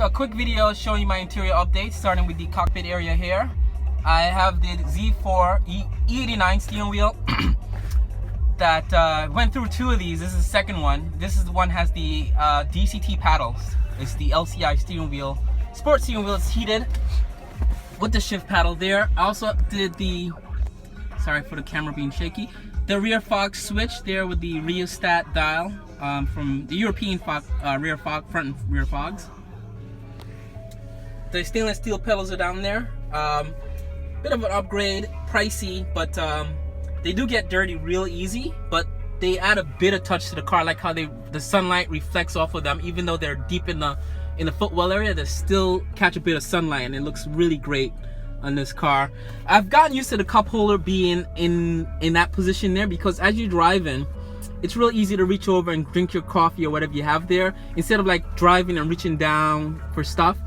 So a quick video showing you my interior updates, starting with the cockpit area here. I have the Z4 E89 steering wheel that went through two of these. This is the second one. This is the one has the DCT paddles. It's the LCI steering wheel. Sports steering wheel is heated with the shift paddle there. I also did the, sorry for the camera being shaky, the rear fog switch there with the rheostat dial from the European fog, rear fog, front and rear fogs. The stainless steel pedals are down there. Bit of an upgrade, pricey, but they do get dirty real easy, but they add a bit of touch to the car, like how the sunlight reflects off of them. Even though they're deep in the footwell area, they still catch a bit of sunlight, and it looks really great on this car. I've gotten used to the cup holder being in that position there, because as you're driving, it's real easy to reach over and drink your coffee or whatever you have there, instead of like driving and reaching down for stuff.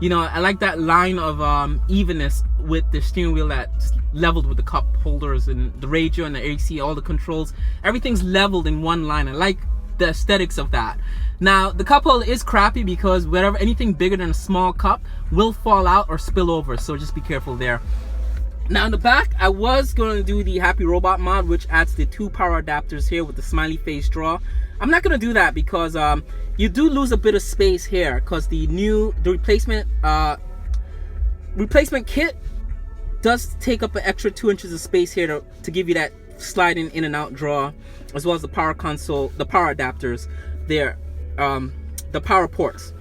You know, I like that line of evenness with the steering wheel that's leveled with the cup holders and the radio and the AC, all the controls. Everything's leveled in one line. I like the aesthetics of that. Now, the cup holder is crappy because anything bigger than a small cup will fall out or spill over, so just be careful there. Now in the back, I was going to do the Happy Robot mod, which adds the two power adapters here with the smiley face draw. I'm not going to do that because you do lose a bit of space here, because the replacement kit does take up an extra 2 inches of space here to give you that sliding in and out draw, as well as the power console, the power adapters there, the power ports.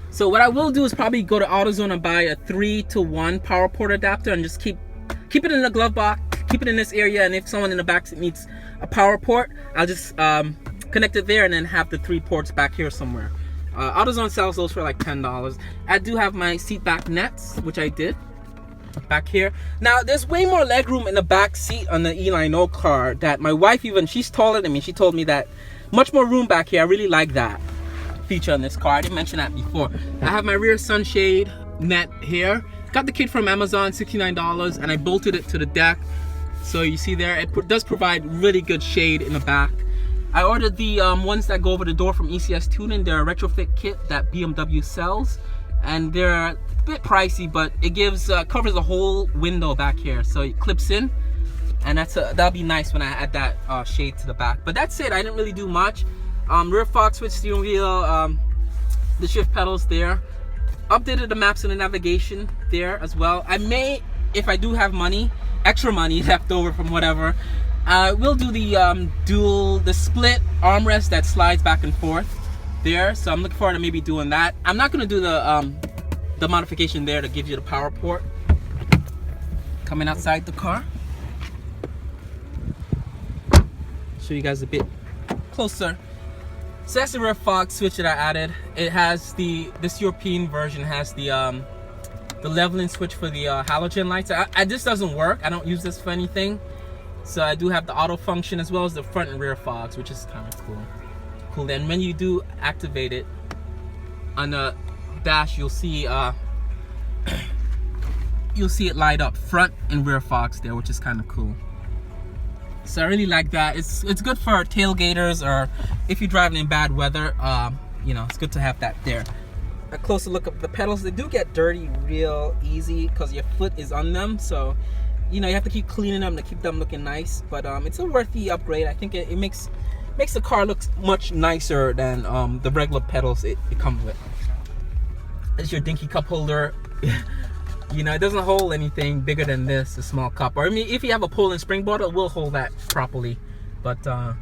So what I will do is probably go to AutoZone and buy a 3-to-1 power port adapter and just keep it in the glove box, keep it in this area, and if someone in the back needs a power port, I'll just connect it there and then have the 3 ports back here somewhere. AutoZone sells those for like $10. I do have my seat back nets, which I did back here. Now there's way more legroom in the back seat on the E90 car that my wife, even she's taller than me, she told me that much more room back here. I really like that feature on this car. I didn't mention that before. I have my rear sunshade mat here. Got the kit from Amazon, $69, and I bolted it to the deck. So you see there, it does provide really good shade in the back. I ordered the ones that go over the door from ECS Tuning. They're a retrofit kit that BMW sells, and they're a bit pricey, but it gives covers the whole window back here, so it clips in, and that'll be nice when I add that shade to the back. But that's it. I didn't really do much. Rear fog switch, steering wheel, the shift pedals there. Updated the maps and the navigation there as well. I may, if I do have money, extra money left over from whatever, we'll do the split armrest that slides back and forth there. So I'm looking forward to maybe doing that. I'm not going to do the modification there to give you the power port. Coming outside the car, show you guys a bit closer. So that's the rear fog switch that I added. It has this European version has the leveling switch for the halogen lights. This doesn't work. I don't use this for anything. So I do have the auto function as well as the front and rear fogs, which is kind of cool. Then when you do activate it on the dash, you'll see it light up front and rear fogs there, which is kind of cool. So I really like that. It's good for tailgaters, or if you're driving in bad weather. You know, it's good to have that there. A closer look at the pedals. They do get dirty real easy because your foot is on them, so you know you have to keep cleaning them to keep them looking nice. But it's a worthy upgrade. I think it makes the car look much nicer than the regular pedals it comes with. It's your dinky cup holder. You know, it doesn't hold anything bigger than this, a small cup. Or I mean, if you have a pull and spring bottle, it will hold that properly. But have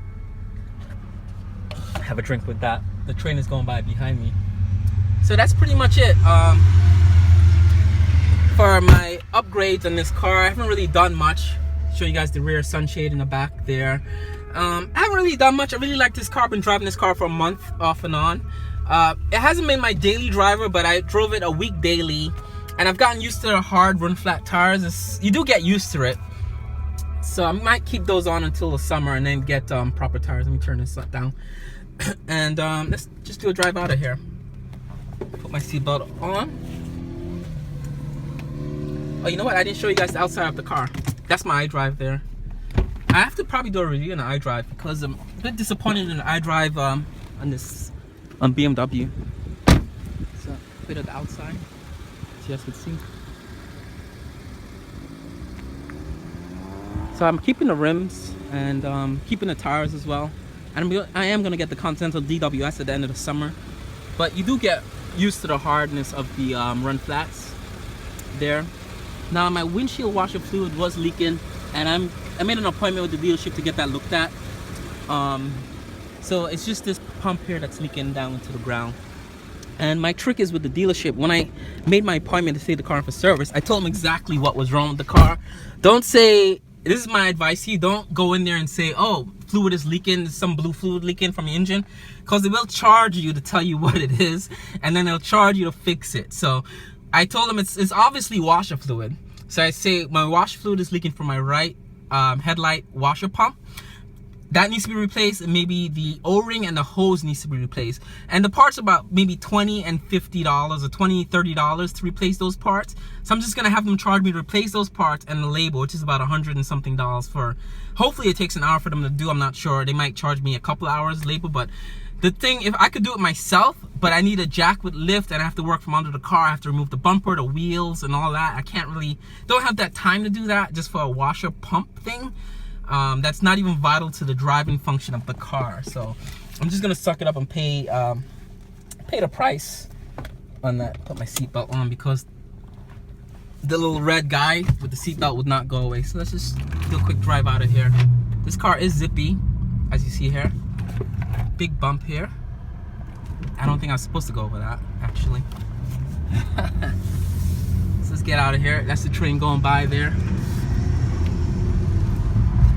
a drink with that. The train is going by behind me. So that's pretty much it. For my upgrades on this car, I haven't really done much. Show you guys the rear sunshade in the back there. I haven't really done much. I really like this car. I've been driving this car for a month off and on. It hasn't been my daily driver, but I drove it a week daily. And I've gotten used to the hard run flat tires. You do get used to it. So I might keep those on until the summer and then get proper tires. Let me turn this down. And let's just do a drive out of here. Put my seatbelt on. Oh, you know what? I didn't show you guys the outside of the car. That's my iDrive there. I have to probably do a review on the iDrive because I'm a bit disappointed in the iDrive on BMW. So bit of the outside, so you guys can see. So I'm keeping the rims and keeping the tires as well. And I am gonna get the Continental DWS at the end of the summer, but you do get used to the hardness of the run flats there. Now my windshield washer fluid was leaking, and I made an appointment with the dealership to get that looked at. So it's just this pump here that's leaking down into the ground. And my trick is with the dealership, when I made my appointment to take the car in for service, I told them exactly what was wrong with the car. Don't say, this is my advice to you, don't go in there and say, oh, fluid is leaking, there's some blue fluid leaking from the engine, because they will charge you to tell you what it is, and then they'll charge you to fix it. So I told them it's obviously washer fluid. So I say my washer fluid is leaking from my right headlight washer pump. That needs to be replaced, and maybe the O-ring and the hose needs to be replaced. And the parts are about maybe $20 and $50 or $20, $30 to replace those parts. So I'm just gonna have them charge me to replace those parts and the label, which is about $100 and something for, hopefully it takes an hour for them to do, I'm not sure. They might charge me a couple hours label, but the thing, if I could do it myself, but I need a jack with lift and I have to work from under the car, I have to remove the bumper, the wheels and all that. I can't really, don't have that time to do that just for a washer pump thing. That's not even vital to the driving function of the car. So I'm just gonna suck it up and pay the price on that. Put my seatbelt on because the little red guy with the seatbelt would not go away. So let's just do a quick drive out of here. This car is zippy, as you see here. Big bump here. I don't think I'm supposed to go over that, actually. So let's get out of here. That's the train going by there.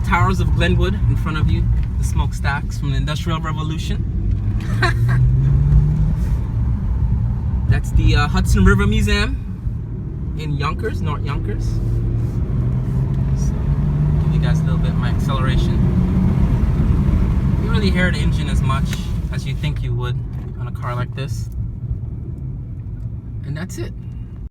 Towers of Glenwood in front of you, the smokestacks from the Industrial Revolution. That's the Hudson River Museum in Yonkers, North Yonkers. So, give you guys a little bit of my acceleration. You really hear the engine as much as you think you would on a car like this. And that's it.